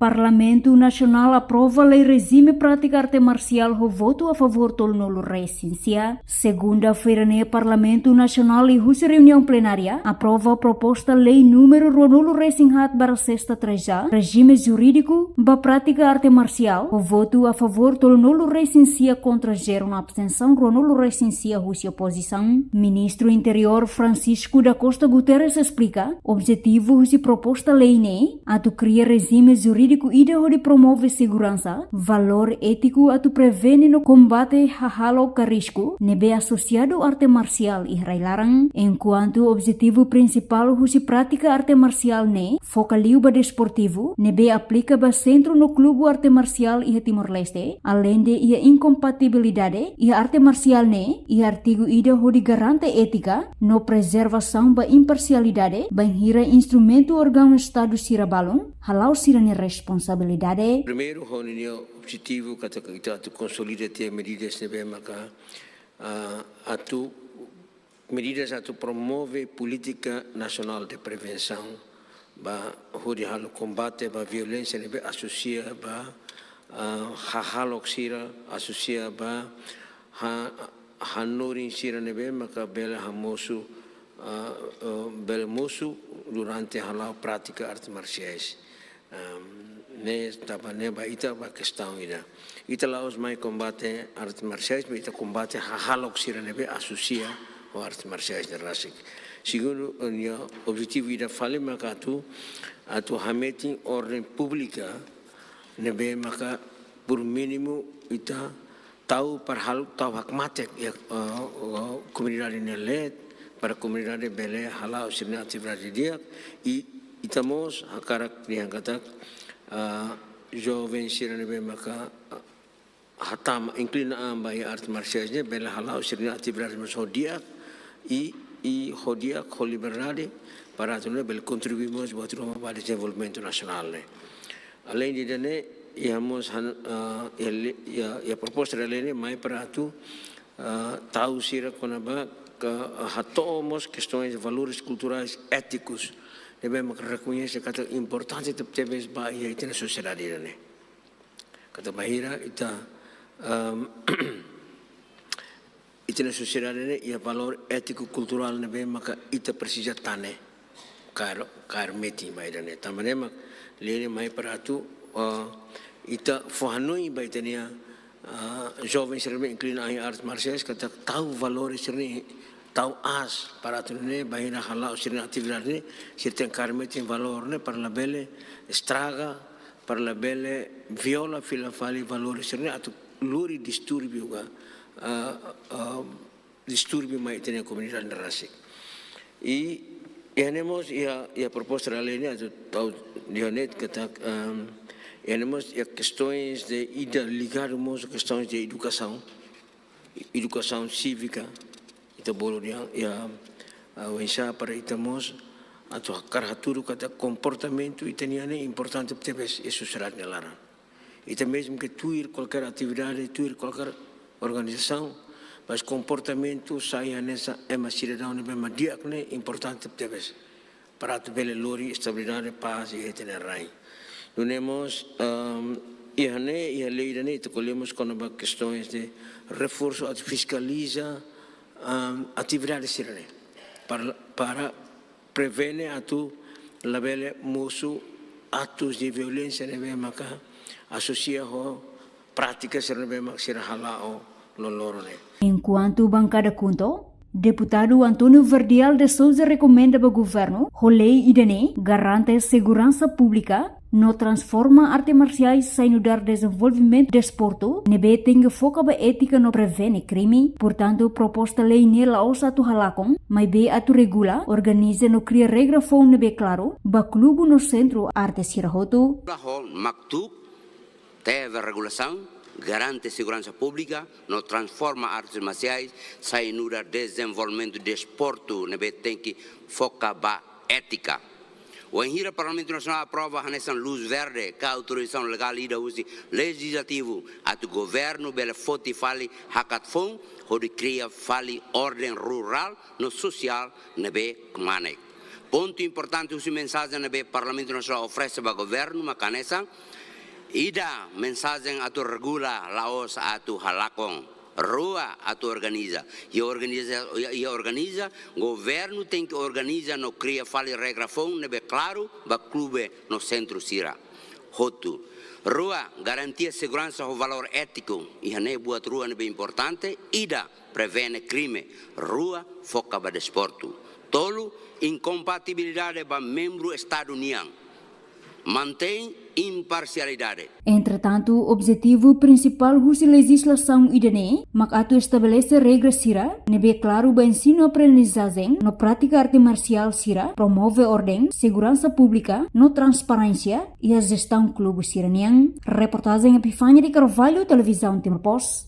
Parlamento Nacional aprova lei regime prática arte marcial com voto a favor do nolo resistência. Segunda-feira, no Parlamento Nacional e a reunião plenária aprova a proposta lei número Ronolo Racing Hat para sexta treja, regime jurídico ba prática arte marcial com voto a favor do nolo resistência contra zero na abstenção Ronolo resistência Rússia oposição. Ministro Interior Francisco da Costa Guterres explica objetivo de proposta lei ne a tu cria regime jurídico ideal de promove segurança, valor ético a tu prevene no combate halo a risco, nebe associado arte marcial e railarang, enquanto o objetivo principal de prática arte marcial ne focaliu ba desportivo, nebe aplica ba centro no clube arte marcial e Timor-Leste, além de ia incompatibilidade e arte marcial ne e artigo ideal de garante ética no preservação ba imparcialidade, ba hira instrumento órgão estado sirabalon, halau sirane responsabilidade. Primeiro, o objetivo que kita consolida te medidas nebe maka atu medidas atu promove política nacional de prevenção ba hodi halo combate ba violência nebe associa ba halo sira associa ba hanorin sira nebe maka bela hamosu bela mosu durante halau prática artes marciais. Ne tapa neba ita ba questão ita laos mai combate artes marciais mas ita combate halok sira nebe associa o artes marciais de rasik segundo o objetivo ida fale maka atu hameting ordem pública nebe maka por mínimo ita tahu par hal tahu hakmate ya comunidade nelet para comunidade bele halau sirna atividade dia e itamos hakarak yang kata jovens sira nebe maka hatam inclinaan ba artes marciais ne bela halau sirna atividade mas hodia e hodia com liberdade para tu bel contribuímos buat rumah para desenvolvimento nacional ne além de ne íamos a proposta da lei mais para tu tahu sira konaba que hatomos questões de valores culturais éticos devemos reconhecer que é importante ter ba ia na sociedade ne kata bahira ita na sociedade ne ia valor ético cultural ne maka ita precisa tane kar meti mai ne tamane mak lele mai para tu ita fohanoi ba itania jovens serem inclina em artes marciais kata tahu valores ne tahu as para tu ne bahina halau sirna atividade ne sirten karmeti valor ne para la belle estraga para la belle viola fila fali valores sirne atu luri disturbio ga disturbio mai tene comunidade narasik e tenemos a proposta da lei ne atu tau dionet kata tenemos questões de ida ligarmos questões de educação cívica ita bolo dia o ensa para itamos atau karhaturu kata comportamento itaniane importante tebes e sociedade nelara ita mesmo que tuir qualquer atividade tuir qualquer organização mas comportamento saia nessa uma cidadão ne bem diakne importante tebes para tu bele lori estabilidade paz e itinerai nós e a lei da ne colhemos com questões de reforço fiscaliza atividades sirene para prevenir atu labele musuh atos de violência nebe maka associa ho práticas nebe mak sira halao loloro ne. Enquanto bancada conto, deputado Antônio Verdial de Souza recomenda ao governo a lei idane garante segurança pública no transforma arte marciais sem dar desenvolvimento de desporto, nebe tenga foca ba ética no prevene crime, portanto proposta lei nela osa tu halakon, mas be atu regula, organiza no cria regra fon nebe claro, ba clube no centro arte sirahoto. Maktub teve regulação garante segurança pública, no transforma artes marciais sem dar desenvolvimento de desporto, nebe tem que foca ba ética. O Enhira Parlamento Nacional aprova a luz verde que a autorização legal e legislativo a do governo bela foti fali hackathon onde cria fali ordem rural no social nebe kmanek. Ponto importante usi mensagem na Parlamento Nacional oferece para governo, makanesa, ida mensagem atu regula laos atu halakong, rua atu organiza. E organiza, governo tem que organizar, no cria fale regrafão, nebe claro, ba clube no centro sira. Hotu. Rua, garantia segurança o valor ético, e hane buat rua nebe importante, ida prevene crime, rua foca ba desporto. Tolo, incompatibilidade para membro Estado União. Mantém imparcialidade. Entretanto, o objetivo principal da legislação idane, mak estabelece regras sira, nebe claro ba ensino-aprendizagem, no prática arte marcial sira, promove ordem, segurança pública, no transparência e a gestão clube siranian. Reportagem Epifânia de Carvalho, Televisão Timor Post.